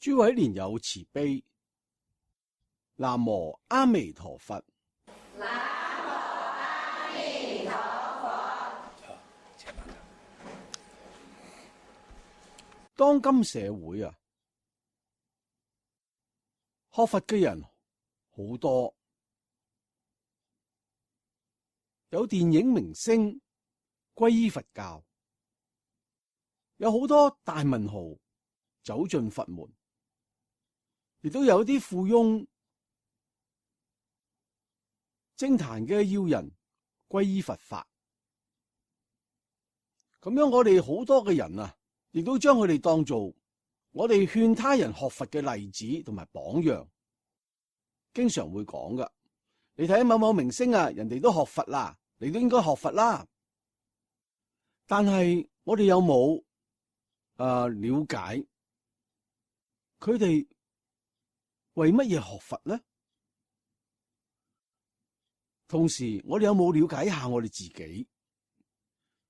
諸位蓮友慈悲，南無阿彌陀佛。南無阿彌陀佛。當今社會啊，學佛嘅人好多，有電影明星皈依佛教，有好多大文豪走進佛門，亦都有啲富翁、政壇嘅要人皈依佛法。咁樣我哋好多嘅人啊，亦都將佢哋當做我哋勸他人學佛嘅例子同埋榜樣，經常會講噶。你睇某某明星啊，人哋都學佛啦，你都應該學佛啦。但係我哋有冇了解佢哋為乜嘢學佛呢？同時，我哋有冇了解一下我哋自己？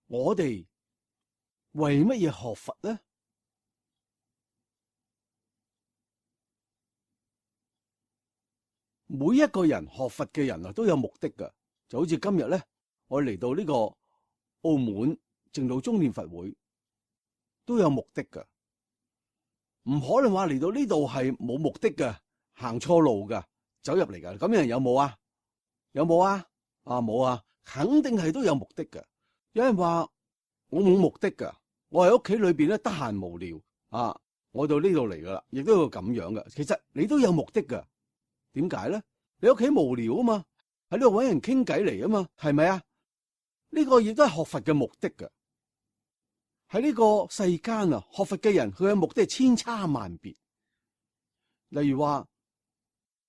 我哋為乜嘢學佛呢？每一個人學佛嘅人啊，都有目的噶。就好似今日咧，我哋嚟到呢個澳門淨土宗念佛會，都有目的噶。唔可能話嚟到呢度係冇目的嘅，行錯路噶，走入嚟噶。咁樣人有冇啊？有冇啊？冇啊，肯定係都有目的嘅。有人話我冇目的噶，我喺屋企裏邊咧得閒無聊啊，我到呢度嚟噶啦，亦都要咁樣噶。其實你都有目的噶。點解咧？你屋企無聊啊嘛，喺呢度搵人傾偈嚟啊嘛，係咪啊？呢個亦都係學佛嘅目的噶。喺呢個世間啊，學佛嘅人佢嘅目的係千差萬別。例如話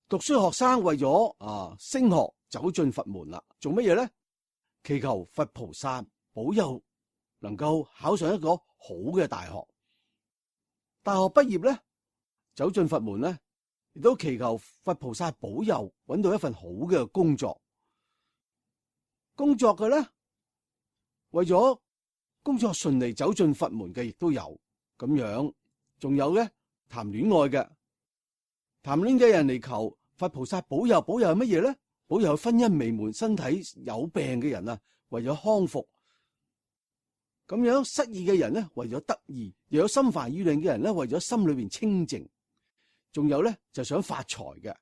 讀書學生為咗升學走進佛門啦，做乜嘢咧？祈求佛菩薩保佑能夠考上一個好嘅大學。大學畢業咧，走進佛門咧，亦都祈求佛菩薩保佑搵到一份好嘅工作。工作嘅咧，為咗工作順利走進佛門嘅亦都有咁樣。仲有咧，談戀愛嘅，談戀愛嘅人嚟求佛菩薩保佑，保佑係乜嘢咧？保佑婚姻美滿，身體有病嘅人啊，為咗康復。咁樣失意嘅人咧，為咗得意；又有心煩意亂嘅人咧，為咗心裏邊清淨。仲有咧，就想發財嘅，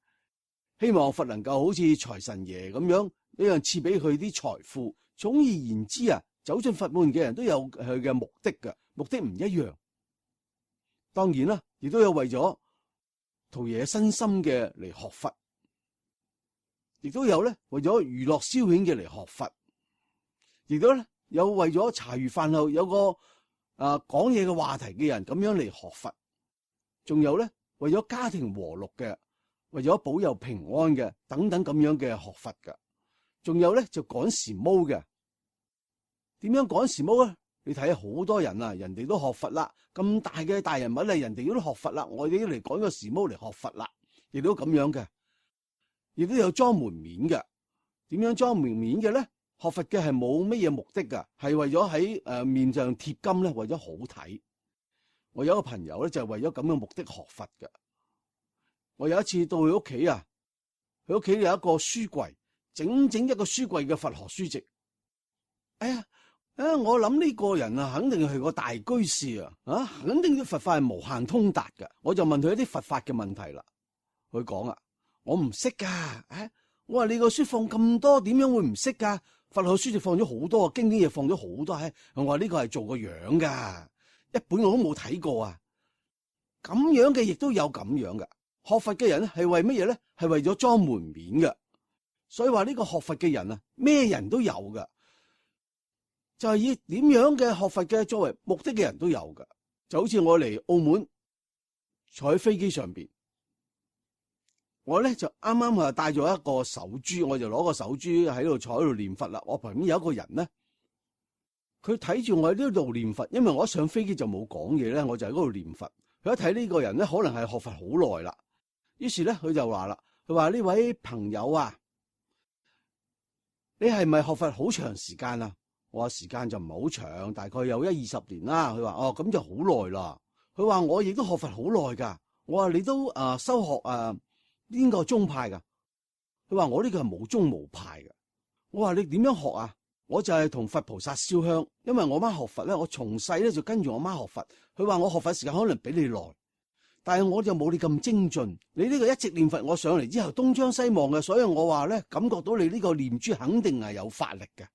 希望佛能夠好似財神爺咁樣一樣賜俾佢啲財富。總而言之啊，走進佛門嘅人都有佢嘅目的嘅，目的唔一樣。當然啦，亦都有為咗陶冶身心嘅嚟學佛，亦都有咧為咗娛樂消遣嘅嚟學佛，亦都咧有為咗茶餘飯後有個講嘢嘅話題嘅人咁樣嚟學佛，仲有咧為咗家庭和睦嘅，為咗保佑平安嘅等等咁樣嘅學佛㗎。仲有咧就趕時髦嘅，點樣趕時髦啊？你睇好多人啊，人哋都學佛啦，咁大嘅大人物啊，人哋都學佛啦，我哋都嚟趕個時髦嚟學佛啦，亦都咁樣嘅。亦都有裝門面嘅。點樣裝門面嘅咧？學佛嘅係冇乜嘢目的噶，係為咗喺面上貼金咧，為咗好睇。我有一個朋友咧，就係為咗咁嘅目的學佛嘅。我有一次到佢屋企啊，佢屋企有一個書櫃，整整一個書櫃嘅佛學書籍。哎呀，我諗呢個人啊，肯定係個大居士啊，肯定啲佛法係無限通達嘅。我就問佢一啲佛法嘅問題啦。佢講啊，我唔識噶。我話你個書放咁多，點樣會唔識噶？佛學書籍放咗好多，經典嘢放咗好多。我話呢個係做個樣噶，一本我都冇睇過啊。咁樣嘅亦都有咁樣嘅。學佛嘅人咧係為乜嘢咧？係為咗裝門面嘅。所以話呢個學佛嘅人啊，咩人都有噶，就係以點樣嘅學佛嘅作為目的嘅人都有噶。就好似我嚟澳門坐喺飛機上邊，我咧就啱啱啊帶咗一個手珠，我就攞個手珠喺度坐喺度念佛啦。我旁邊有一個人咧，佢睇住我喺呢度念佛，因為我一上飛機就冇講嘢咧，我就喺嗰度念佛。佢一睇呢個人咧，可能係學佛好耐啦，於是咧佢就話啦，佢話呢位朋友啊，你係咪學佛好長時間啊？我話時間就唔係好長，大概有10-20年啦。佢話哦，咁就好耐啦。佢話我亦都學佛好耐噶。我話你都修學邊個宗派㗎？佢話我呢個係無宗無派嘅。我話你點樣學啊？我就係同佛菩薩燒香，因為我媽學佛咧，我從細咧就跟住我媽學佛。佢話我學佛時間可能比你耐，但係我就冇你咁精進。你呢個一直念佛，我上嚟之後東張西望嘅，所以我話咧，感覺到你呢個念珠肯定係有法力嘅。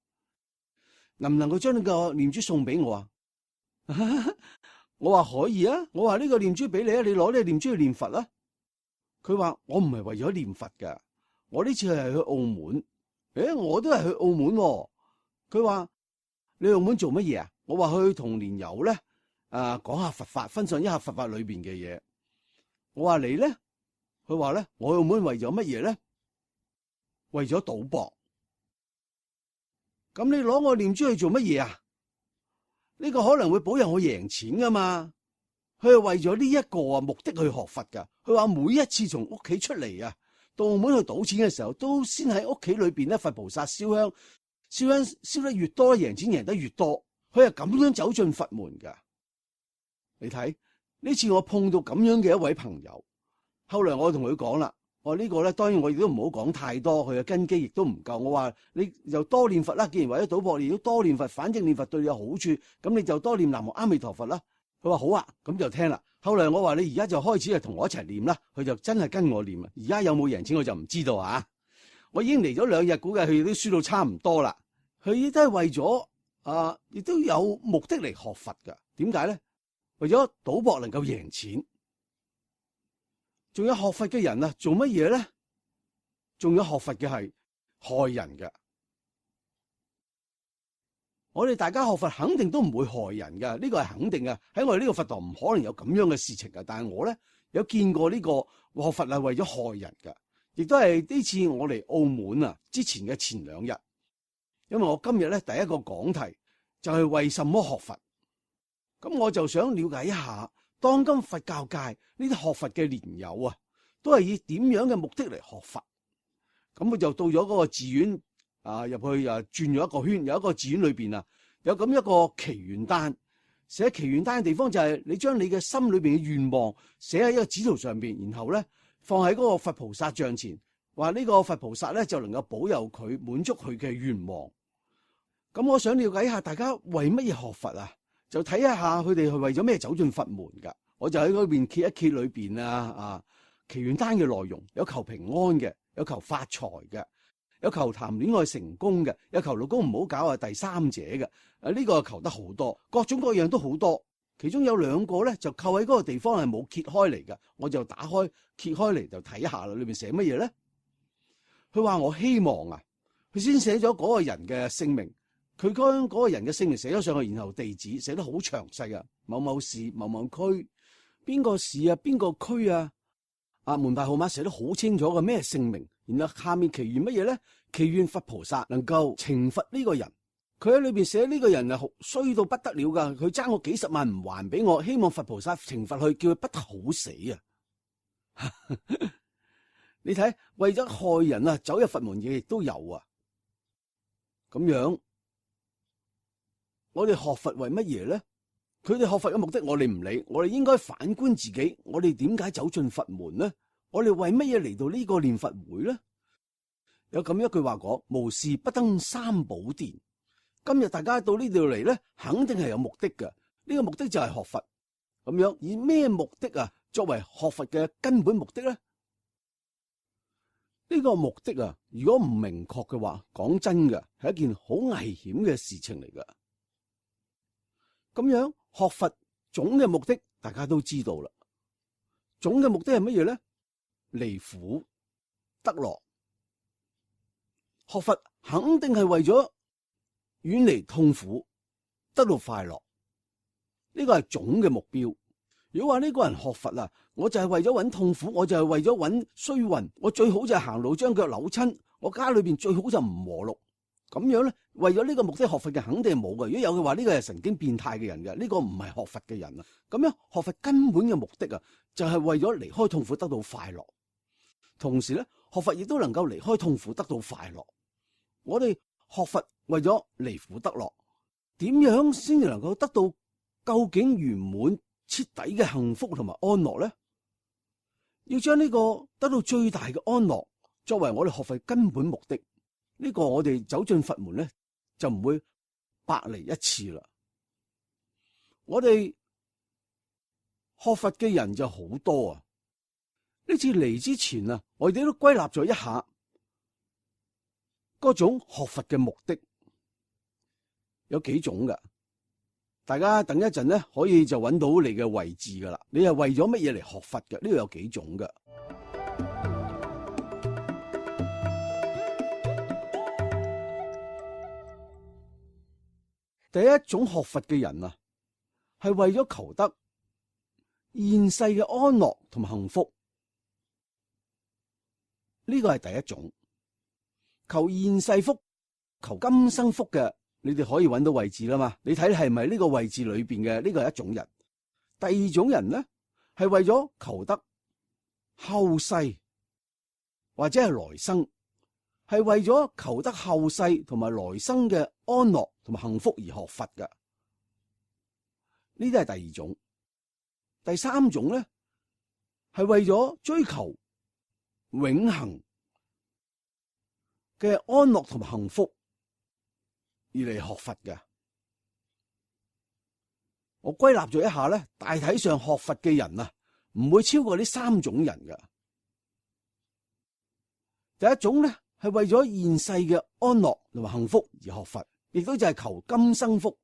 能唔能夠將呢個念珠送俾我啊？我話可以啊，我話呢個念珠俾你啊，你攞呢個念珠去念佛啦。佢話我唔係為咗念佛㗎，我呢次係去澳門。我都係去澳門喎。佢話你去澳門做乜嘢啊？我話去同蓮友咧講下佛法，分享一下佛法裏邊嘅嘢。我話你咧，佢話咧，我去澳門為咗乜嘢咧？為咗賭博。咁你攞我念珠去做乜嘢啊？呢個可能會保佑我贏錢噶嘛。佢係為咗呢一個目的去學佛噶。佢話每一次從屋企出嚟到澳門去賭錢嘅時候，都先喺屋企裏邊咧，佛菩薩燒香，燒香燒得越多，贏錢贏得越多。佢係咁樣走進佛門噶。你睇呢次我碰到咁樣嘅一位朋友，後來我同佢講啦，我話呢個咧，當然我亦都唔好講太多，佢嘅根基亦都唔夠。我話你就多念佛啦，既然為咗賭博，你都多念佛，反正念佛對你有好處，咁你就多念南無阿彌陀佛啦。佢話好啊，咁就聽啦。後來我話你而家就開始係同我一齊念啦，佢就真係跟我念啊。而家有冇贏錢我就唔知道啊。我已經嚟咗2日，估計佢都輸到差唔多啦。佢亦都係為咗亦都有目的嚟學佛噶。點解咧？為咗賭博能夠贏錢。仲有學佛嘅人啊，做乜嘢咧？仲有學佛嘅係害人嘅。我哋大家學佛肯定都唔會害人噶，呢個係肯定嘅。喺我哋呢個佛堂唔可能有咁樣嘅事情噶。但係我咧有見過呢個學佛係為咗害人噶，亦都係呢次我嚟澳門之前嘅前2日，因為我今日咧第一個講題就係為什麼學佛。咁我就想了解一下當今佛教界呢啲學佛嘅蓮友都係以點樣嘅目的嚟學佛。咁我就到咗嗰個寺院入去轉咗一個圈，有一個寺院裏邊有咁一個祈願單。寫祈願單嘅地方就係你將你嘅心裏邊嘅願望寫喺一個紙圖上邊，然後咧放喺嗰個佛菩薩像前，話呢個佛菩薩咧就能夠保佑佢，滿足佢嘅願望。咁我想了解一下大家為乜嘢學佛啊？就睇一下佢哋係為咗咩走進佛門噶。我就喺嗰邊揭一揭裏邊祈願單嘅內容，有求平安嘅，有求發財嘅，有求談戀愛成功嘅，有求老公唔好搞第三者嘅。呢個求得好多，各種各樣都好多。其中有2個咧就扣喺嗰個地方係冇揭開嚟嘅，我就打開揭開嚟就睇下啦。裏邊寫乜嘢咧？佢話我希望佢先寫咗嗰個人嘅姓名。佢將嗰個人嘅姓名寫咗上去，然後地址寫得好詳細啊，某某市某某區，邊個市邊個區門牌號碼寫得好清楚嘅，咩姓名。然後下面祈願乜嘢咧？祈願佛菩薩能夠懲罰呢個人。佢喺裏邊寫呢個人衰到不得了噶，佢爭我幾十萬唔還俾我，希望佛菩薩懲罰佢，叫佢不得好死啊！你睇，為咗害人走入佛門嘅亦都有咁樣。我哋學佛為乜嘢咧？佢哋學佛嘅目的我哋唔理，我哋應該反觀自己，我哋點解走進佛門咧？我哋為乜嘢嚟到呢個念佛會咧？有咁一句話講：無事不登三寶殿。今日大家到呢度嚟咧，肯定係有目的嘅。呢個目的就係學佛。咁樣以咩目的作為學佛嘅根本目的咧？呢個目的如果唔明確嘅話，講真嘅係一件好危險嘅事情嚟噶。咁樣學佛總嘅目的大家都知道啦。總嘅目的係乜嘢咧？離苦得樂。學佛肯定係為咗遠離痛苦，得到快樂。呢個係總嘅目標。如果話呢個人學佛我就係為咗揾痛苦，我就係為咗揾衰運，我最好就係行路將腳扭親，我家裏邊最好就唔和睦。咁樣咧，為咗呢個目的學佛嘅肯定係冇嘅。如果有嘅話，呢個係神經變態嘅人嘅，呢個唔係學佛嘅人。咁樣學佛根本嘅目的就係為咗離開痛苦，得到快樂。同時咧，學佛亦都能夠離開痛苦，得到快樂。我哋學佛為咗離苦得樂，點樣先至能夠得到究竟圓滿徹底嘅幸福同埋安樂咧？要將呢個得到最大嘅安樂作為我哋學佛根本目的。呢個我哋走進佛門咧，就唔會百嚟一次啦。我哋學佛嘅人就好多啊！呢次嚟之前啊，我哋都歸納咗一下嗰種學佛嘅目的有幾種噶。大家等一陣咧，可以就揾到你嘅位置噶啦。你係為咗乜嘢嚟學佛嘅？呢度有幾種噶。第一種學佛嘅人啊，係為咗求得現世嘅安樂同埋幸福，呢個係第一種。求現世福、求今生福嘅，你哋可以揾到位置啦嘛。你睇係咪呢個位置裏邊嘅呢個係一種人？第二種人咧，係為咗求得後世或者係來生，係為咗求得後世同埋來生嘅安樂同埋幸福而學佛嘅。呢啲係第二種。第三種咧，係為咗追求永恆嘅安樂同埋幸福而嚟學佛嘅。我歸納咗一下咧，大體上學佛嘅人啊，唔會超過呢三種人嘅。第一種咧，係為咗現世嘅安樂同埋幸福而學佛，亦都就係求今生福。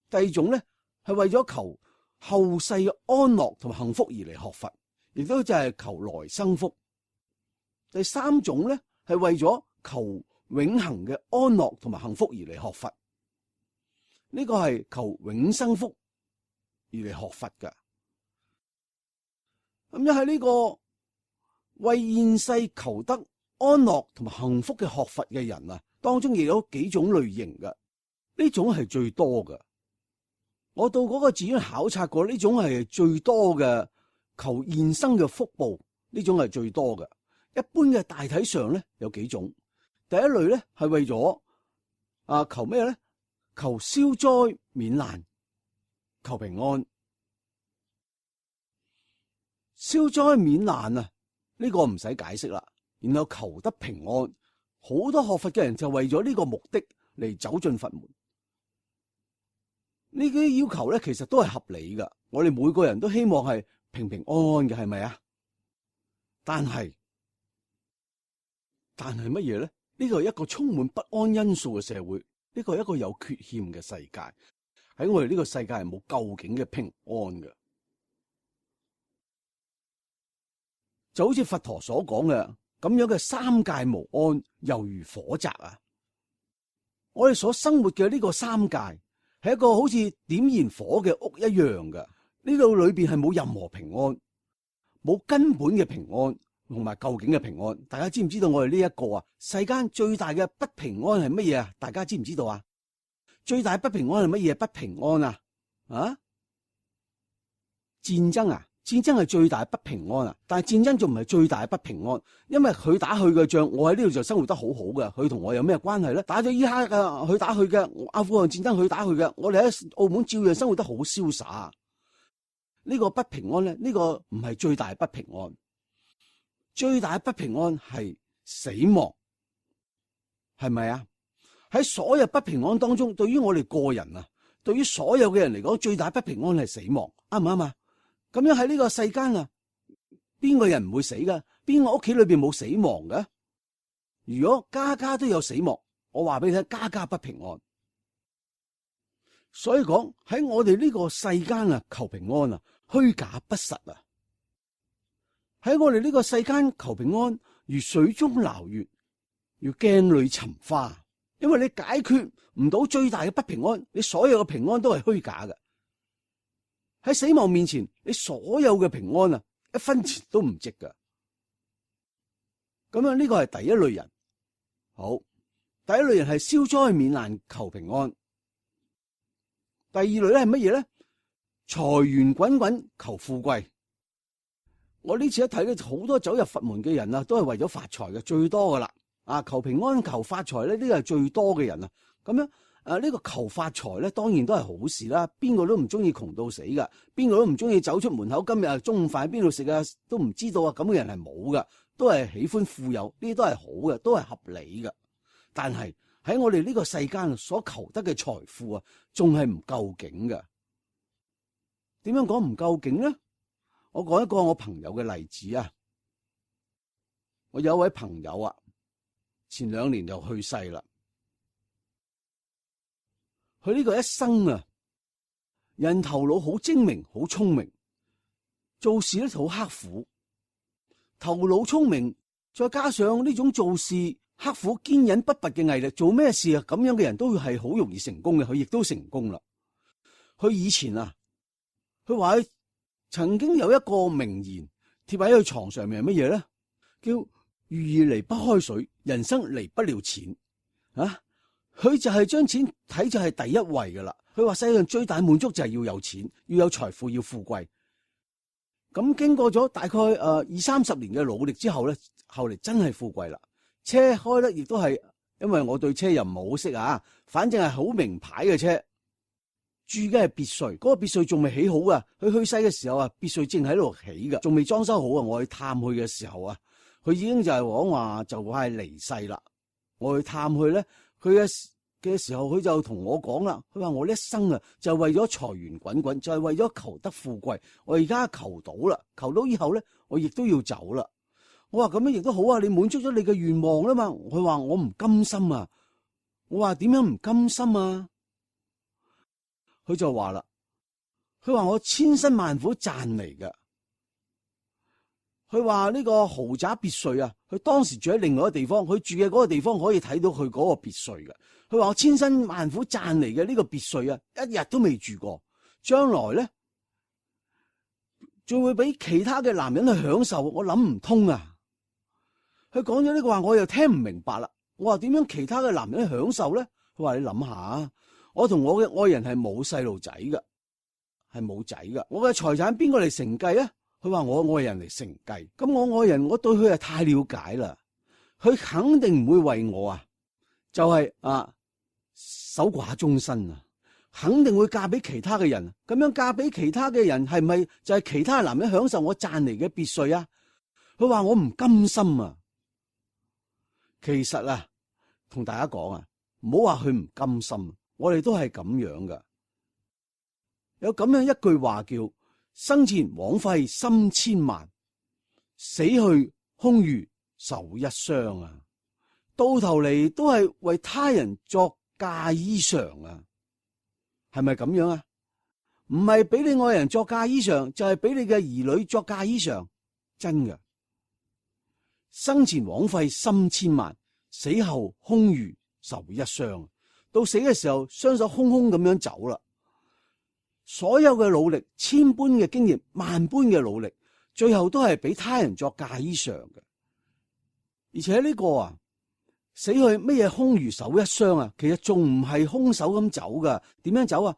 第二種咧，係為咗求後世嘅安樂同埋幸福而嚟學佛，亦都就係求來生福。第三種咧，係為咗求永恆嘅安樂同埋幸福而嚟學佛，呢個係求永生福而嚟學佛嘅。咁一係呢個為現世求得安樂同埋幸福嘅學佛嘅人啊，當中亦有幾種類型嘅，呢種係最多嘅。我到嗰個寺院考察過，呢種係最多嘅求現生嘅福報，呢種係最多嘅。一般嘅大體上咧有幾種。第一類咧係為咗求咩咧？求消災免難，求平安。消災免難啊，呢個唔使解釋啦。然後求得平安，好多學佛嘅人就為咗呢個目的嚟走進佛門。呢啲要求咧，其實都係合理噶。我哋每個人都希望係平平安安嘅，係咪啊？但係乜嘢咧？呢個係一個充滿不安因素嘅社會，呢個係一個有缺陷嘅世界。喺我哋呢個世界係冇究竟嘅平安嘅。就好似佛陀所講嘅咁樣嘅三界無安，猶如火宅啊！我哋所生活嘅呢個三界係一個好似點燃火嘅屋一樣嘅，呢度裏邊係冇任何平安，冇根本嘅平安同埋究竟嘅平安。大家知唔知道我哋呢一個世間最大嘅不平安係乜嘢啊？大家知唔知道啊？最大不平安係乜嘢不平安啊？戰爭啊！戰爭係最大不平安啊！但係戰爭仲唔係最大不平安，因為佢打佢嘅仗，我喺呢度就生活得好好嘅，佢同我有咩關係咧？打咗伊拉克佢打佢嘅，阿富汗戰爭佢打佢嘅，我哋喺澳門照樣生活得好瀟灑。呢個不平安咧，呢個唔係最大不平安，最大不平安係死亡，係咪啊？喺所有不平安當中，對於我哋個人啊，對於所有嘅人嚟講，最大不平安係死亡，啱唔啱啊？咁樣喺呢個世間啊，邊個人唔會死噶？邊個屋企裏邊冇死亡嘅？如果家家都有死亡，我話俾你聽，家家不平安。所以講喺我哋呢個世間啊，求平安啊，虛假不實啊。喺我哋呢個世間求平安，如水中撈月，如鏡裏尋花。因為你解決唔到最大嘅不平安，你所有嘅平安都係虛假嘅。喺死亡面前，你所有嘅平安啊，一分錢都唔值噶。咁樣呢個係第一類人。好，第一類人係消災免難求平安。第二類咧係乜嘢咧？財源滾滾求富貴。我呢次一睇咧，好多走入佛門嘅人啊，都係為咗發財嘅最多噶啦。求平安求發財咧，呢個係最多嘅人啊。咁樣呢個求發財咧，當然都係好事啦。邊個都唔中意窮到死噶，邊個都唔中意走出門口今日中午飯喺邊度食啊，都唔知道啊。咁嘅人係冇噶，都係喜歡富有，呢啲都係好嘅，都係合理嘅。但係喺我哋呢個世間所求得嘅財富啊，仲係唔夠景嘅。點樣講唔夠景咧？我講一個我朋友嘅例子啊。我有一位朋友啊，前2年就去世啦。佢呢個一生啊，人頭腦好精明，好聰明，做事咧好刻苦，頭腦聰明，再加上呢種做事刻苦、堅忍不拔嘅毅力，做咩事啊？咁樣嘅人都係好容易成功嘅，佢亦都成功啦。佢以前啊，佢話佢曾經有一個名言貼喺佢床上面係乜嘢咧？叫如意離不開水，人生離不了錢啊！佢就係將錢睇就係第一位噶啦。佢話世界上最大滿足就係要有錢，要有財富，要富貴。咁經過咗大概20-30年嘅努力之後咧，後嚟真係富貴啦。車開得亦都係，因為我對車又唔係好識啊，反正係好名牌嘅車。住嘅係別墅，嗰個別墅仲未起好啊。佢去世嘅時候啊，別墅正喺度起噶，仲未裝修好啊。我去探佢嘅時候啊，佢已經就係講話就快離世啦。我去探佢咧，佢嘅時候，佢就同我講啦。佢話我呢一生啊，就係為咗財源滾滾，就係為咗求得富貴。我而家求到啦，求到以後咧，我亦都要走啦。我話咁樣亦都好啊，你滿足咗你嘅願望啦嘛。佢話我唔甘心啊。我話點樣唔甘心啊？佢就話啦，佢話我千辛萬苦賺嚟㗎。佢話呢個豪宅別墅啊，佢當時住喺另外一個地方，佢住嘅嗰個地方可以睇到佢嗰個別墅嘅。佢話我千辛萬苦賺嚟嘅呢個別墅啊，一日都未住過，將來咧仲會俾其他嘅男人去享受，我諗唔通啊！佢講咗呢個話，我又聽唔明白啦。我話點樣其他嘅男人去享受咧？佢話你諗下，我同我嘅愛人係冇細路仔噶，係冇仔噶，我嘅財產邊個嚟承繼啊？佢話我愛人嚟承繼，咁我愛人我對佢係太了解啦，佢肯定唔會為我啊，就係守寡終身啊，肯定會嫁俾其他嘅人。咁樣嫁俾其他嘅人係咪就係其他男人享受我賺嚟嘅別墅啊？佢話我唔甘心啊。其實啊，同大家講啊，唔好話佢唔甘心，我哋都係咁樣噶。有咁樣一句話叫生前枉費心千萬，死去空餘愁一雙啊！到頭嚟都係為他人作嫁衣裳啊，係咪咁樣啊？唔係俾你愛人作嫁衣裳，就係俾你嘅兒女作嫁衣裳，真嘅。生前枉費心千萬，死後空餘愁一雙。到死嘅時候，雙手空空咁樣走啦。所有嘅努力，千般嘅經驗，萬般嘅努力，最後都係俾他人作嫁衣裳嘅。而且呢個死去乜嘢空餘愁一雙啊？其實仲唔係空手咁走噶？點樣走啊？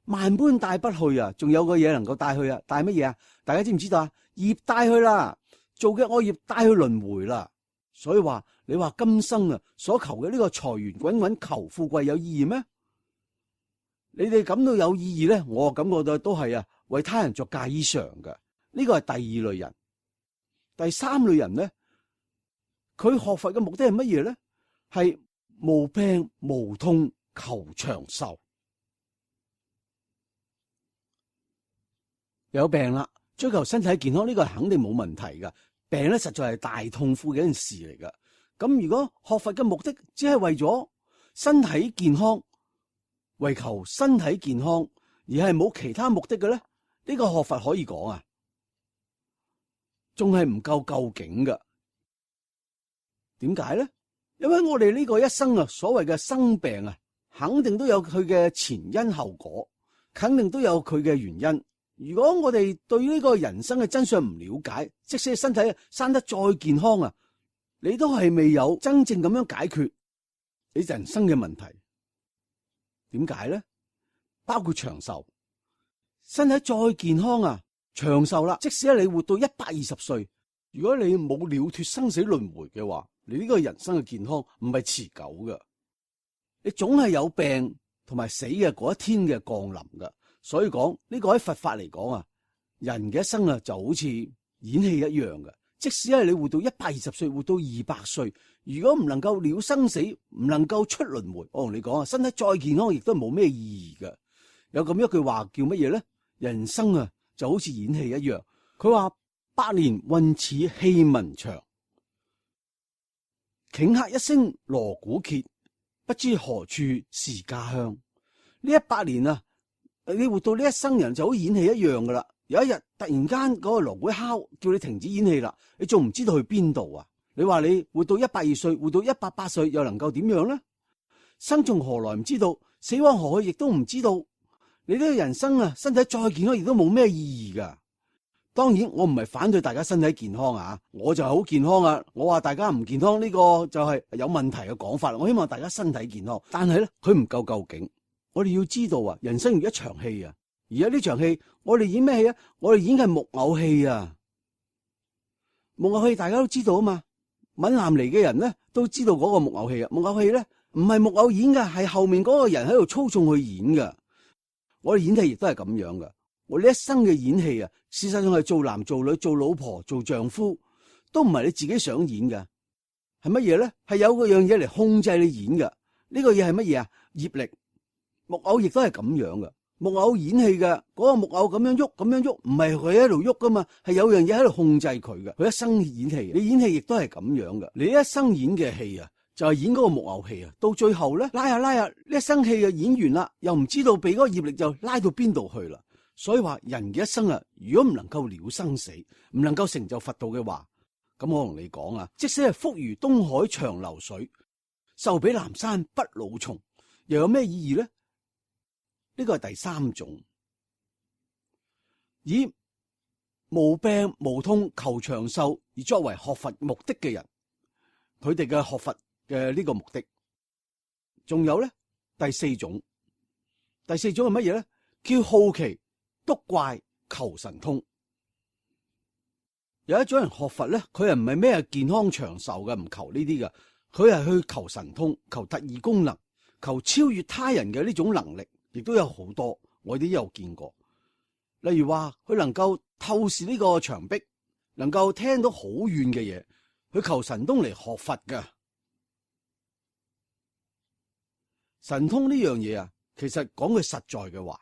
萬般帶不去啊！仲有個嘢能夠帶去啊？帶乜嘢啊？大家知唔知道啊？業帶去啦，做嘅惡業帶去輪迴啦。所以話你話今生啊所求嘅呢個財源滾滾、求富貴有意義咩？你哋感到有意義咧，我感覺到都係為他人作嫁衣裳嘅。呢個係第二類人。第三類人咧，佢學佛嘅目的係乜嘢咧？係無病無痛求長壽。有病啦，追求身體健康呢個係肯定冇問題噶。病咧實在係大痛苦嘅一件事嚟噶。咁如果學佛嘅目的只係為咗身體健康，為求身體健康，而係冇其他目的嘅咧，呢個學佛可以講仲係唔夠究竟噶。點解咧？因為我哋呢個一生所謂嘅生病肯定都有佢嘅前因後果，肯定都有佢嘅原因。如果我哋對呢個人生嘅真相唔了解，即使身體生得再健康你都係未有真正咁樣解決你人生嘅問題。點解咧？包括長壽，身體再健康長壽啦。即使你活到120歲，如果你冇了脫生死輪迴嘅話，你呢個人生嘅健康唔係持久噶，你總係有病同埋死嘅嗰一天嘅降臨噶。所以講呢個喺佛法嚟講啊，人嘅一生啊就好似演戲一樣嘅。即使係你活到120歲，活到200歲，如果唔能夠了生死，唔能夠出輪迴，我同你講啊，身體再健康亦都冇咩意義嘅。有咁一句話叫乜嘢咧？人生啊就好似演戲一樣。佢話百年運似戲文長，頃刻一聲鑼鼓歇，不知何處是家鄉。呢100年啊，你活到呢一生人就好演戲一樣噶啦。有一日突然間嗰個鑼鼓敲，叫你停止演戲啦，你仲唔知道去邊度啊？你話你活到120歲，活到180歲，又能夠點樣呢？生從何來唔知道，死往何去亦都唔知道。你呢個人生啊，身體再健康亦都冇咩意義噶。當然我唔係反對大家身體健康啊，我就係好健康啊。我話大家唔健康呢個就係有問題嘅講法。我希望大家身體健康，但係咧佢唔夠究竟。我哋要知道啊，人生如一場戲啊。而家呢場戲，我哋演咩戲啊？我哋演嘅係木偶戲啊！木偶戲大家都知道啊嘛，閩南嚟嘅人咧都知道嗰個木偶戲啊。木偶戲咧唔係木偶演嘅，係後面嗰個人喺度操縱去演嘅。我哋演戲亦都係咁樣嘅。我呢一生嘅演戲啊，事實上係做男做女、做老婆、做丈夫，都唔係你自己想演嘅。係乜嘢咧？係有嗰樣嘢嚟控制你演嘅。呢個嘢係乜嘢啊？業力。木偶亦都係咁樣嘅。木偶演戲嘅嗰個木偶咁樣喐，咁樣喐，唔係佢喺度喐噶嘛，係有樣嘢喺度控制佢嘅。佢一生演戲，你演戲亦都係咁樣嘅。你一生演嘅戲啊，就係演嗰個木偶戲啊。到最後咧，拉下，呢一生戲就演完啦，又唔知道被嗰個業力就拉到邊度去啦。所以話人嘅一生啊，如果唔能夠了生死，唔能夠成就佛道嘅話，咁我同你講啊，即使係福如東海長流水，壽比南山不老松，又有咩意義咧？呢個係第三種，以無病無痛求長壽而作為學佛目的嘅人，佢哋嘅學佛嘅呢個目的，仲有咧第四種係乜嘢咧？叫好奇篤怪求神通。有一種人學佛咧，佢係唔係咩健康長壽嘅，唔求呢啲嘅，佢係去求神通、求特異功能、求超越他人嘅呢種能力。亦都有好多，我哋都有見過。例如話佢能夠透視呢個牆壁，能夠聽到好遠嘅嘢，佢求神通嚟學佛㗎。神通呢樣嘢啊，其實講句實在嘅話，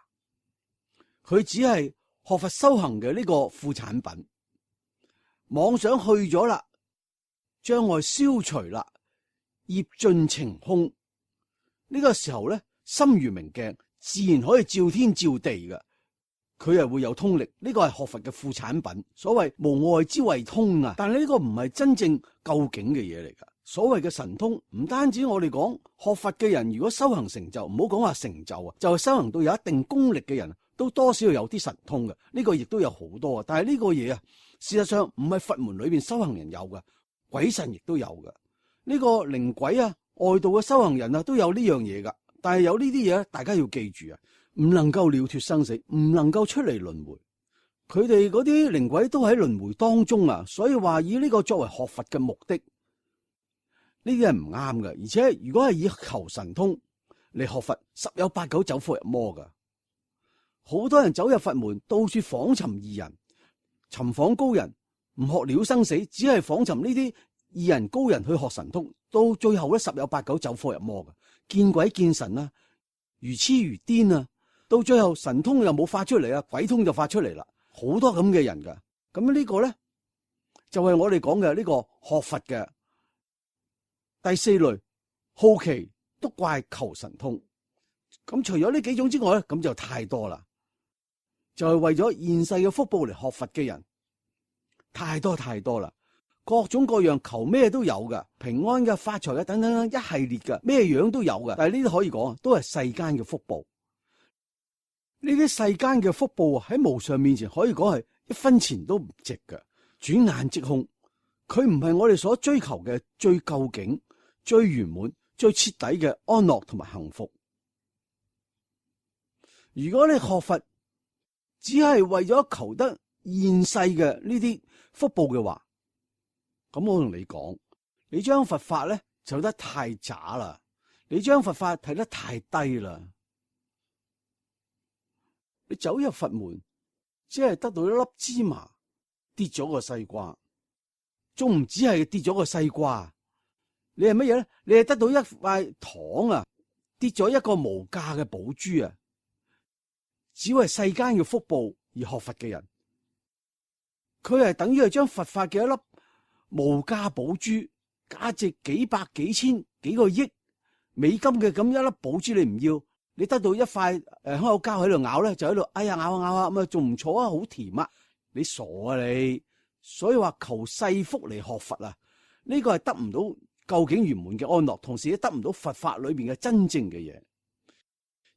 佢只係學佛修行嘅呢個副產品。妄想去咗啦，障礙消除啦，業盡情空，呢個時候咧，心如明鏡，自然可以照天照地嘅，佢係會有通力。呢個係學佛嘅副產品，所謂無礙之謂通啊。但係呢個唔係真正究竟嘅嘢嚟噶。所謂嘅神通，唔單止我哋講學佛嘅人，如果修行成就，唔好講話成就啊，就係修行到有一定功力嘅人，都多少有啲神通嘅。呢個亦都有好多啊。但係呢個嘢啊，事實上唔係佛門裏邊修行人有嘅，鬼神亦都有嘅。呢個靈鬼啊，外道嘅修行人啊，都有呢樣嘢噶。但係有呢啲嘢，大家要記住啊，唔能夠了脫生死，唔能夠出嚟輪迴。佢哋嗰啲靈鬼都喺輪迴當中啊，所以話以呢個作為學佛嘅目的，呢啲係唔啱嘅。而且如果係以求神通嚟學佛，十有八九走火入魔噶。好多人走入佛門，到處訪尋異人、尋訪高人，唔學了生死，只係訪尋呢啲異人高人去學神通，到最後咧，十有八九走火入魔噶。見鬼見神啊，如痴如癲啊，到最後神通又冇發出嚟啊，鬼通就發出嚟啦，好多咁嘅人噶。咁呢個咧就係我哋講嘅呢個學佛嘅第四類，好奇篤怪求神通。咁除咗呢幾種之外咧，咁就太多啦，就係為咗現世嘅福報嚟學佛嘅人太多啦。各種各樣求咩都有噶，平安嘅、發財嘅等等一系列嘅，咩樣都有噶。但係呢啲可以講都係世間嘅福報。呢啲世間嘅福報喺無常面前可以講係一分錢都唔值噶，轉眼即空。佢唔係我哋所追求嘅最究竟、最圓滿、最徹底嘅安樂同埋幸福。如果你學佛只係為咗求得現世嘅呢啲福報嘅話，咁我同你講，你將佛法咧走得太渣啦，你將佛法睇得太低啦。你走入佛門，只係得到一粒芝麻，跌咗個西瓜，仲唔止係跌咗個西瓜，你係乜嘢咧？你係得到一塊糖啊，跌咗一個無價嘅寶珠啊！只為世間嘅福報而學佛嘅人，佢係等於係將佛法嘅一粒無價寶珠，價值幾百幾千幾個億美金嘅咁一粒寶珠，你唔要，你得到一塊香口膠喺度咬咧，就喺度哎呀咬啊咬啊咁啊，仲唔錯啊，好甜啊！你傻啊你！所以話求世福嚟學佛啊，呢個係得唔到究竟圓滿嘅安樂，同時亦得唔到佛法裏邊嘅真正嘅嘢。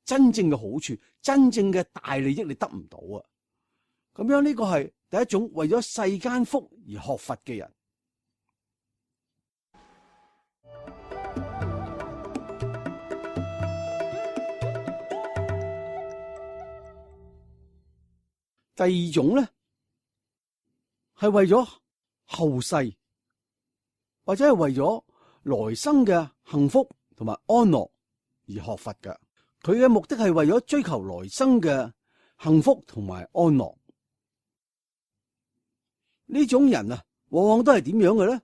真正嘅好處，真正嘅大利益你得唔到啊！咁樣呢個係第一種為咗世間福而學佛嘅人。第二種咧係為咗後世，或者係為咗來生嘅幸福同埋安樂而學佛嘅。佢嘅目的係為咗追求來生嘅幸福同埋安樂。呢種人啊，往往都係點樣嘅咧？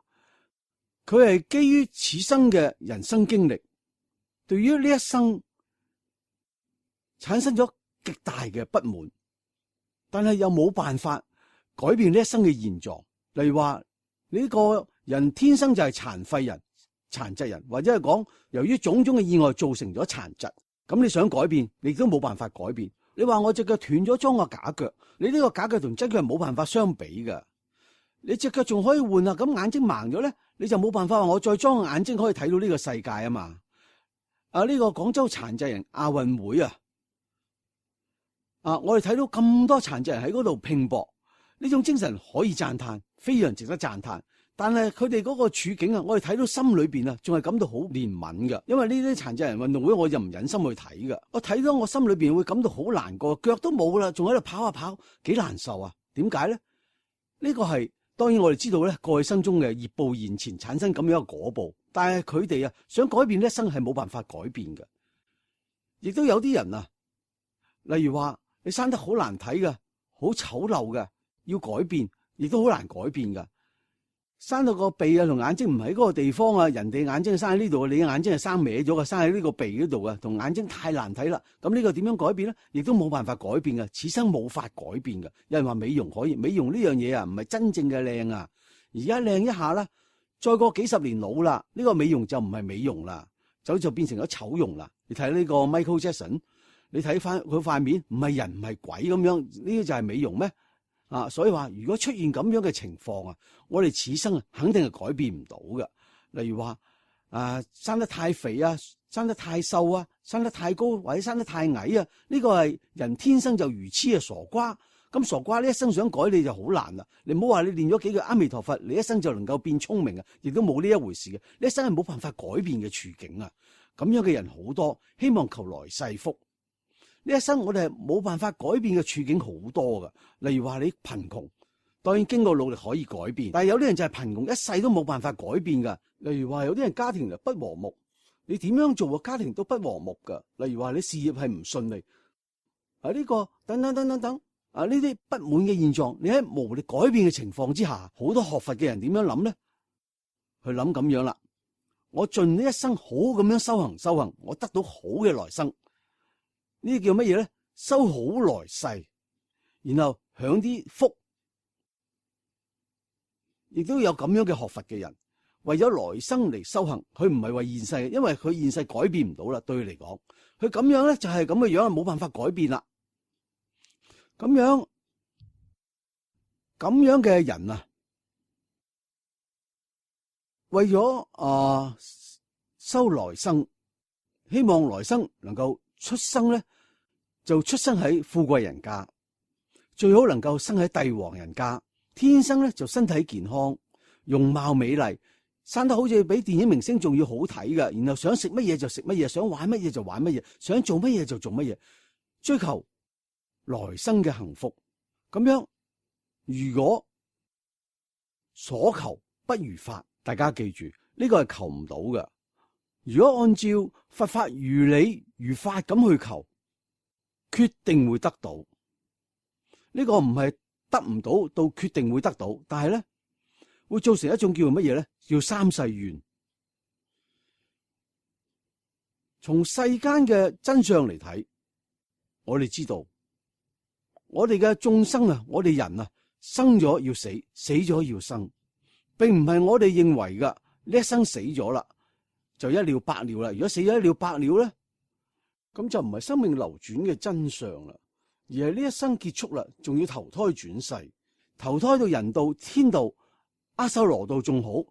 佢係基於此生嘅人生經歷，對於呢一生產生咗極大嘅不滿，但係又冇辦法改變呢一生嘅現狀。例如話呢個人天生就係殘廢人、殘疾人，或者係講由於種種嘅意外造成咗殘疾。咁你想改變，你都冇辦法改變。你話我隻腳斷咗裝個假腳，你呢個假腳同真腳係冇辦法相比噶。你隻腳仲可以換啊，咁眼睛盲咗咧，你就冇辦法話我再裝個眼睛可以睇到呢個世界啊嘛。呢個廣州殘疾人亞運會啊，我哋睇到咁多殘疾人喺嗰度拼搏，呢種精神可以讚嘆，非常值得讚嘆。但係佢哋嗰個處境啊，我哋睇到心裏邊啊，仲係感到好憐憫噶。因為呢啲殘疾人運動會，我就唔忍心去睇噶。我睇到我心裏邊會感到好難過，腳都冇啦，仲喺度跑下跑，幾難受啊？點解咧？呢個係當然我哋知道咧，過去生中嘅業報現前產生咁樣嘅果報，但係佢哋啊想改變呢一生係冇辦法改變嘅。亦都有啲人啊，例如話你生得好難睇噶，好醜陋嘅，要改變亦都好難改變噶。生到個鼻啊同眼睛唔喺嗰個地方啊，人哋眼睛係生喺呢度，你嘅眼睛係生歪咗嘅，生喺呢個鼻嗰度啊，同眼睛太難睇啦。咁呢個點樣改變咧？亦都冇辦法改變嘅，此生冇法改變嘅。有人話美容可以，美容呢樣嘢啊，唔係真正嘅靚啊。而家靚一下啦，再過幾十年老啦，呢個美容就唔係美容啦，就變成咗醜容啦。你睇呢個 Michael Jackson， 你睇翻佢塊面唔係人唔係鬼咁樣，呢個就係美容咩？所以話如果出現咁樣嘅情況啊，我哋此生啊肯定係改變唔到嘅。例如話生得太肥啊，生得太瘦啊，生得太高或者生得太矮啊，呢個係人天生就愚痴嘅傻瓜。咁傻瓜呢一生想改你就好難啦。你唔好話你練咗幾句阿彌陀佛，你一生就能夠變聰明啊，亦都冇呢一回事嘅。呢一生係冇辦法改變嘅處境啊。咁樣嘅人好多，希望求來世福。呢一生我哋係冇辦法改變嘅處境好多噶，例如話你貧窮，當然經過努力可以改變，但係有啲人就係貧窮一世都冇辦法改變噶。例如話有啲人家庭就不和睦，你點樣做個家庭都不和睦噶。例如話你事業係唔順利，呢個等等等等等呢啲不滿嘅現狀，你喺無力改變嘅情況之下，好多學佛嘅人點樣諗咧？去諗咁樣啦，我盡呢一生好咁樣修行，我得到好嘅來生。呢啲叫乜嘢咧？修好來世，然後享啲福，亦都有咁樣嘅學佛嘅人，為咗來生嚟修行，佢唔係為現世，因為佢現世改變唔到啦。對佢嚟講，佢咁樣咧就係咁嘅樣，冇辦法改變啦。咁樣嘅人啊，為咗修來生，希望來生能夠出生咧。就出生喺富貴人家，最好能夠生喺帝王人家。天生咧就身體健康，容貌美麗，生得好似比電影明星仲要好睇嘅。然後想食乜嘢就食乜嘢，想玩乜嘢就玩乜嘢，想做乜嘢就做乜嘢，追求來生嘅幸福。咁樣如果所求不如法，大家記住呢個係求唔到嘅。如果按照佛法如理如法咁去求，決定會得到。呢個唔係得唔到到決定會得到，但係咧會造成一種叫做乜嘢咧？叫三世緣。從世間嘅真相嚟睇，我哋知道，我哋嘅眾生啊，我哋人啊，生咗要死，死咗要生，並唔係我哋認為噶呢一生死咗啦，就一了百了啦。如果死咗一了百了咧，咁就唔係生命流轉嘅真相啦，而係呢一生結束啦，仲要投胎轉世，投胎到人道、天道、阿修羅道仲好，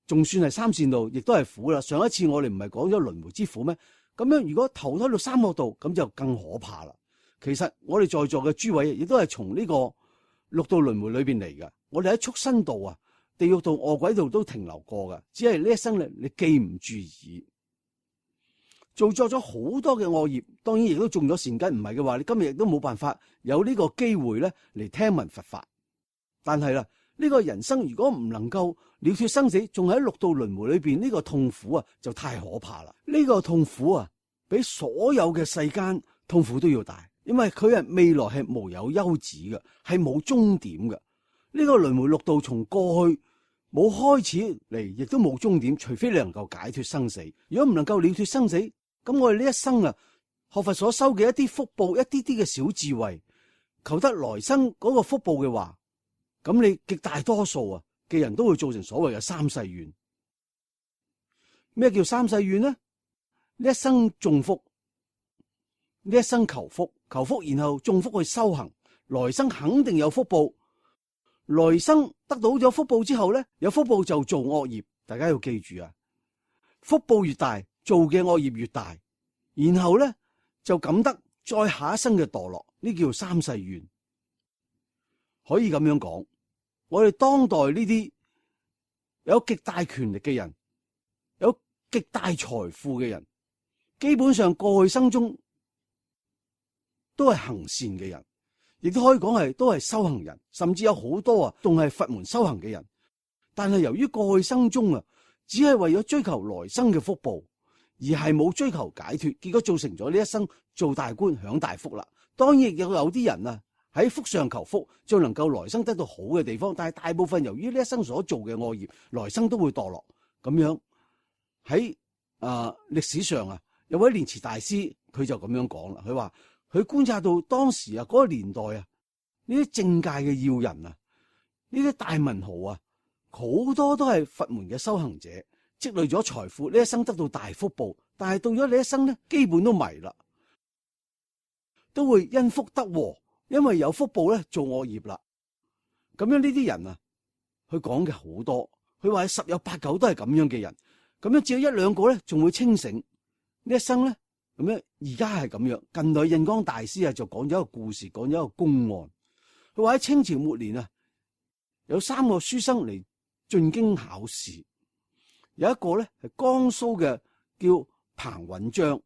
仲算係三善道，亦都係苦啦。上一次我哋唔係講咗輪迴之苦咩？咁樣如果投胎到三惡道，咁就更可怕啦。其實我哋在座嘅諸位亦都係從呢個六道輪迴裏邊嚟嘅。我哋喺畜生道啊、地獄道、餓鬼道都停留過嘅，只係呢一生你記唔住而已。做作咗好多嘅惡業，當然亦都種咗善根。唔係嘅話，你今日亦都冇辦法有呢個機會咧嚟聽聞佛法。但係啦，呢個人生如果唔能夠了脫生死，仲喺六道輪迴裏邊，呢個痛苦啊就太可怕啦。呢個痛苦啊，比所有嘅世間痛苦都要大，因為佢係未來係無有休止嘅，係冇終點嘅。呢個輪迴六道從過去冇開始嚟，亦都冇終點，除非你能夠解脫生死。如果唔能夠了脫生死，咁我哋呢一生啊，學佛所收嘅一啲福報，一啲啲嘅小智慧，求得來生嗰個福報嘅話，咁你極大多數啊嘅人都會造成所謂嘅三世緣。咩叫三世緣呢？呢一生種福，呢一生求福，求福然後種福去修行，來生肯定有福報。來生得到咗福報之後咧，有福報就做惡業。大家要記住啊，福報越大，做嘅惡業越大，然後咧就感得再下一生嘅墮落，呢叫三世緣。可以咁樣講，我哋當代呢啲有極大權力嘅人，有極大財富嘅人，基本上過去生中都係行善嘅人，亦都可以講係都係修行人，甚至有好多啊仲係佛門修行嘅人。但係由於過去生中啊，只係為咗追求來生嘅福報，而係冇追求解脫，結果造成咗呢一生做大官享大福啦。當然亦有啲人啊喺福上求福，就能夠來生得到好嘅地方。但係大部分由於呢一生所做嘅惡業，來生都會墮落。咁樣喺歷史上啊，有位蓮池大師佢就咁樣講啦。佢話佢觀察到當時啊嗰個年代啊，呢啲政界嘅要人啊，呢啲大文豪啊，好多都係佛門嘅修行者，積累咗財富，呢一生得到大福報。但係到咗呢一生咧，基本都迷啦，都會因福得禍，因為有福報咧做惡業啦。咁樣呢啲人啊，佢講嘅好多，佢話十有八九都係咁樣嘅人。咁樣只有一兩個咧仲會清醒。呢一生咧咁樣，而家係咁樣。近代印光大師啊就講咗一個故事，講咗一個公案。佢話喺清朝末年啊，有3個書生嚟進京考試，有一個咧係江蘇嘅叫彭允章，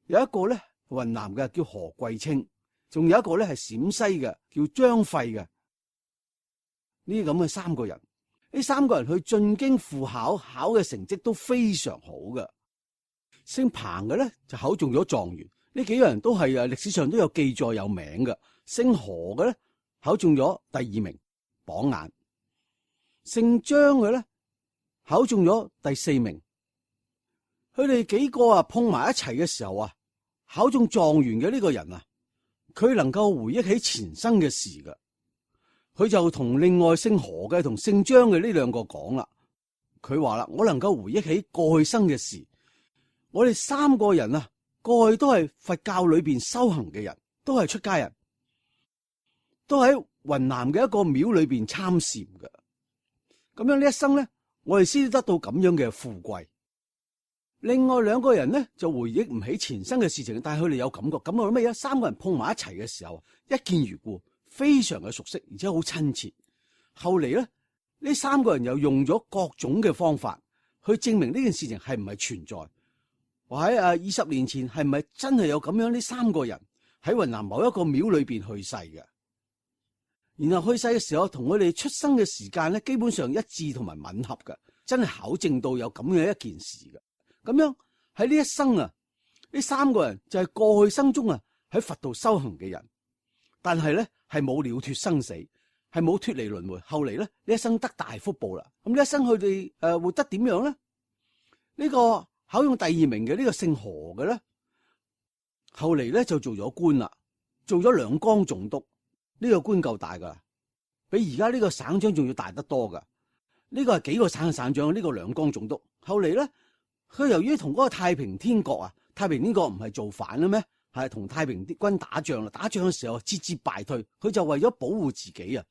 有一個咧雲南嘅叫何貴清，仲有一個咧係陝西嘅叫張費嘅。呢啲咁嘅3個人，呢3個人去進京赴考，考嘅成績都非常好嘅。姓彭嘅咧就考中咗狀元，呢幾個人都係歷史上都有記載有名嘅。姓何嘅咧考中咗第2名榜眼，姓張嘅咧考中咗第4名。佢哋幾個啊碰埋一齊嘅時候啊，考中狀元嘅呢個人啊，佢能夠回憶起前生嘅事嘅。佢就同另外姓何嘅同姓張嘅呢2個講啦。佢話啦，我能夠回憶起過去生嘅事。我哋3個人啊，過去都係佛教裏邊修行嘅人，都係出家人，都喺雲南嘅一個廟裏邊參禪嘅。咁樣呢一生咧，我哋先得到咁樣嘅富貴。另外2個人咧就回憶唔起前生嘅事情，但係佢哋有感覺。感覺到咩嘢？3個人碰埋一齊嘅時候，一見如故，非常嘅熟悉，而且好親切。後嚟咧，呢3個人又用咗各種嘅方法去證明呢件事情係唔係存在。話喺20年前係咪真係有咁樣呢3個人喺雲南某一個廟裏邊去世嘅？然後去世嘅時候同佢哋出生嘅時間咧，基本上一致同埋吻合嘅，真係考證到有咁樣一件事嘅。咁樣喺呢一生啊，呢3個人就係過去生中啊喺佛道修行嘅人，但係咧係冇了脫生死，係冇脫離輪迴。後嚟咧，呢一生得大福報啦。咁呢一生佢哋活得點樣咧？呢個考用第2名嘅呢個姓何嘅咧，後嚟咧就做咗官啦，做咗兩江總督。呢個官夠大噶啦，比而家呢個省長仲要大得多噶。呢個係幾個省嘅省長，呢個兩江總督。後嚟咧，佢由於同嗰個太平天國啊，太平天國唔係造反啦咩？係同太平軍打仗啦，打仗嘅時候節節敗退，佢就為咗保護自己啊，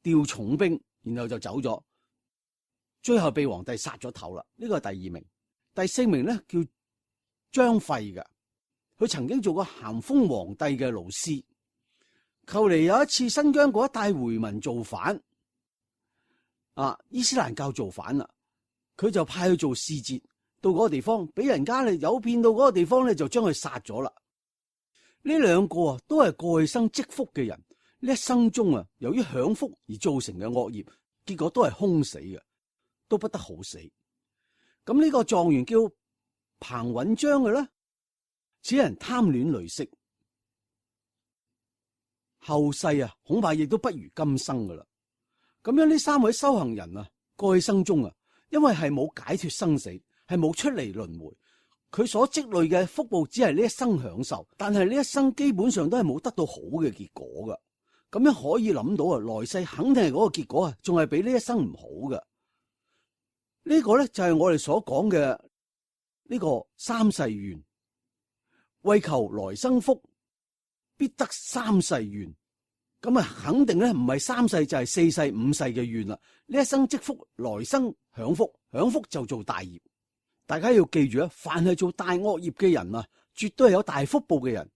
調重兵，然後就走咗，最後被皇帝殺咗頭啦。呢個係第2名。第4名咧叫張費嘅，佢曾經做過咸豐皇帝嘅老師。後嚟有一次新疆嗰一帶回民造反，伊斯蘭教造反啦，佢就派去做使節，到嗰個地方俾人家咧誘騙到嗰個地方咧，就將佢殺咗啦。呢兩個啊，都係過去生積福嘅人，呢一生中啊，由於享福而造成嘅惡業，結果都係兇死嘅，都不得好死。咁呢個狀元叫彭允章嘅咧，此人貪戀累世，後世啊恐怕亦都不如今生噶啦。咁樣呢3位修行人啊，過去生中啊，因為係冇解脫生死，係冇出離輪迴。佢所積累嘅福報只係呢一生享受，但係呢一生基本上都係冇得到好嘅結果噶。咁樣可以諗到啊，來世肯定係嗰個結果啊，仲係比呢一生唔好噶。呢個咧就係我哋所講嘅呢個三世緣，為求來生福，必得三世緣。咁啊，肯定咧唔係3世就係4世、5世嘅緣啦。呢一生積福，來生享福，享福就做大業。大家要記住啊，凡係做大惡業嘅人啊，絕對係有大福報嘅人，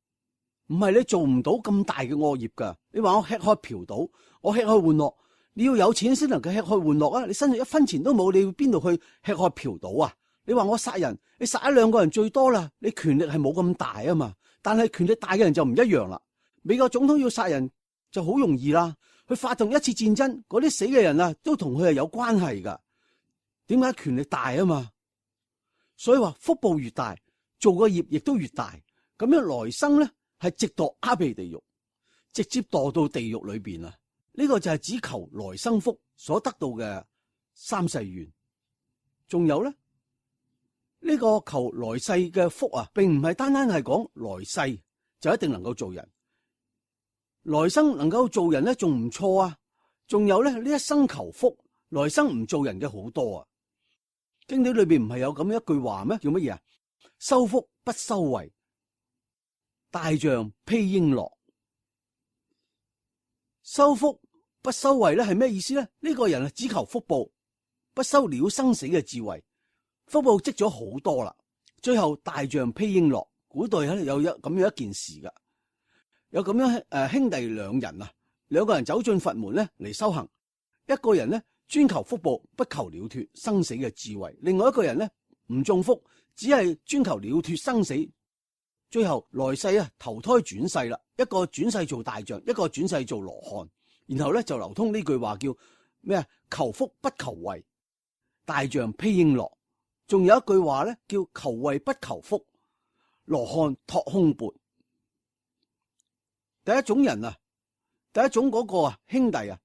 唔係你做唔到咁大嘅惡業噶。你話我吃喝嫖賭，我吃喝玩樂，你要有錢先能夠吃喝玩樂啊！你身上1分錢都冇，你要邊度去吃喝嫖賭啊？你話我殺人，你殺1-2個人最多啦，你權力係冇咁大啊嘛。但係權力大嘅人就唔一樣啦。美國總統要殺人就好容易啦，佢發動一次戰爭，嗰啲死嘅人啊，都同佢係有關係噶。點解？權力大啊嘛。所以話福報越大，做個業亦都越大。咁樣來生咧係直墮阿鼻地獄，直接墮到地獄裏邊啊！呢個就係只求來生福所得到嘅3世緣。仲有咧，呢個求來世嘅福啊，並唔係單單係講來世就一定能夠做人，來生能夠做人咧仲唔錯啊！仲有咧，呢一生求福，來生唔做人嘅好多啊！經典裏邊唔係有咁一句話咩？叫乜嘢啊？修福不修慧，大象披瓔珞。修福不修慧咧係咩意思咧？呢個人啊只求福報，不修了生死嘅智慧，福報積咗好多啦，最後大象披瓔珞。古代咧有咁樣一件事噶，有咁樣兄弟2人啊，2個人走進佛門咧嚟修行，一個人咧專求福報，不求了脫生死嘅智慧；另外一個人咧唔中福，只係專求了脫生死，最後來世啊投胎轉世啦，一個轉世做大象，一個轉世做羅漢，然後咧就流通呢句話叫咩啊？求福不求慧，大象披瓔珞。仲有一句話咧叫求慧不求福，羅漢托空缽。第一種人啊，第一種嗰個啊兄弟啊，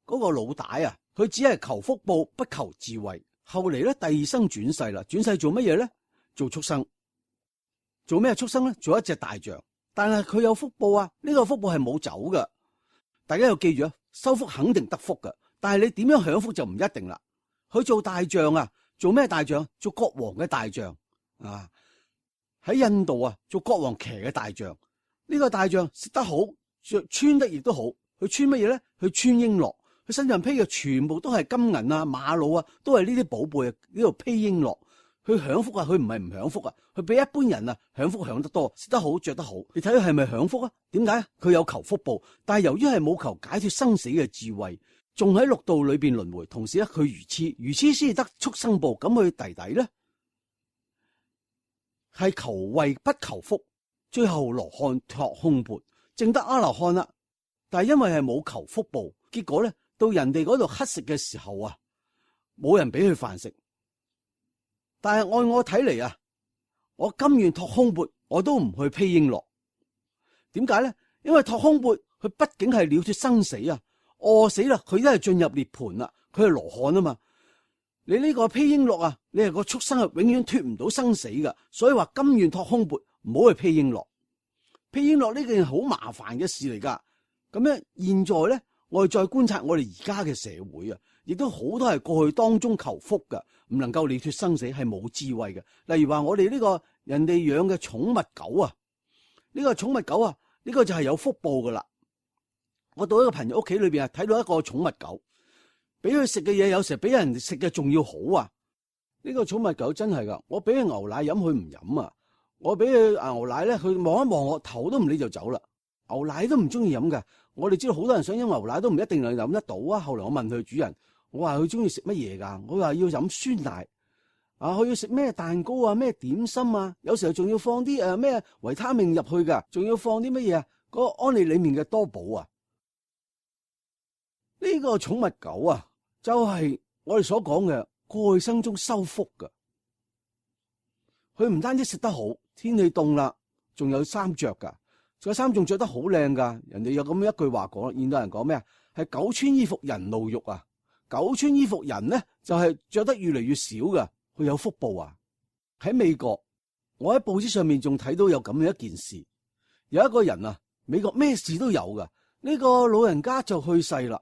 嗰個老大啊，佢只係求福報不求智慧。後嚟咧第2生轉世啦，轉世做乜嘢咧？做畜生。做咩畜生咧？做一隻大象。但係佢有福報啊，呢個福報係冇走噶。大家要記住啊，修福肯定得福噶，但係你點樣享福就唔一定啦。佢做大象啊，做咩大象？做國王嘅大象啊！喺印度啊，做國王騎嘅大象。呢個大象食得好，穿得亦都好。佢穿乜嘢咧？佢穿瓔珞。佢身上披嘅全部都係金銀啊、瑪瑙啊，都係呢啲寶貝啊。呢度披瓔珞，佢享福啊，佢唔係唔享福啊，佢比一般人啊享福享得多，食得好，着得好。你睇佢係咪享福啊？點解？佢有求福報，但係由於係冇求解脫生死嘅智慧，仲喺6道裏邊輪迴，同時咧佢愚痴先至得畜生報。咁佢弟弟咧係求慧不求福，最後羅漢托空缽，證得阿羅漢啦。但係因為係冇求福報，結果咧到人哋嗰度乞食嘅時候啊，冇人俾佢飯食。但係按我睇嚟啊，我甘願托空缽，我都唔去披瓔珞。點解咧？因為托空缽佢畢竟係了脫生死啊，餓死啦，佢都係進入涅槃啦，佢係羅漢啊嘛。你呢個披瓔珞啊，你係個畜生啊，永遠脫唔到生死噶，所以話甘願托空缽，唔好去披瓔珞。披瓔珞呢件好麻煩嘅事嚟噶。咁咧，現在咧，我哋再觀察我哋而家嘅社會啊，亦都好多係過去當中求福噶，唔能夠了脫生死，係冇智慧嘅。例如話我哋呢個人哋養嘅寵物狗啊，呢個寵物狗啊，呢個就係有福報噶啦。我到一個朋友屋企裏邊啊，睇到一個寵物狗，俾佢食嘅嘢有時比人食嘅仲要好啊！呢個寵物狗真係噶，我俾佢牛奶飲佢唔飲啊，我俾佢牛奶咧，佢望一望我，頭都唔理就走啦。牛奶都唔中意飲噶，我哋知道好多人想飲牛奶都唔一定能飲得到啊。後來我問佢主人，我話佢中意食乜嘢噶？我話要飲酸奶啊，佢要食咩蛋糕啊，咩點心啊，有時候仲要放啲咩維他命入去噶，仲要放啲乜嘢啊？嗰個安利裏面嘅多寶啊！呢個寵物狗啊，就係我哋所講嘅過去生中修福噶。佢唔單止食得好，天氣凍啦，仲有衫着噶，個衫仲着得好靚噶。人哋有咁樣一句話講，現代人講咩啊？係狗穿衣服人露肉啊！狗穿衣服人咧就係着得越嚟越少噶，佢有福報啊！喺美國，我喺報紙上面仲睇到有咁樣一件事，有一個人啊，美國咩事都有噶，呢個老人家就去世啦。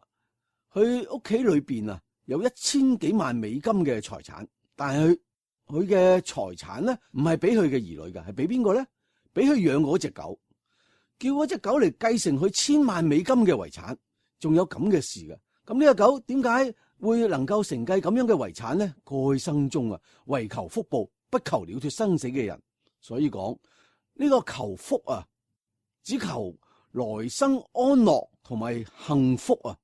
佢屋企裏邊啊有1000幾萬美金嘅財產，但係佢嘅財產咧唔係俾佢嘅兒女噶，係俾邊個咧？俾佢養嗰隻狗，叫嗰隻狗嚟繼承佢1000萬美金嘅遺產，仲有咁嘅事噶。咁呢個狗點解會能夠承繼咁樣嘅遺產咧？過去生中啊，為求福報，不求了脫生死嘅人，所以講呢個求福啊，只求來生安樂同埋幸福啊。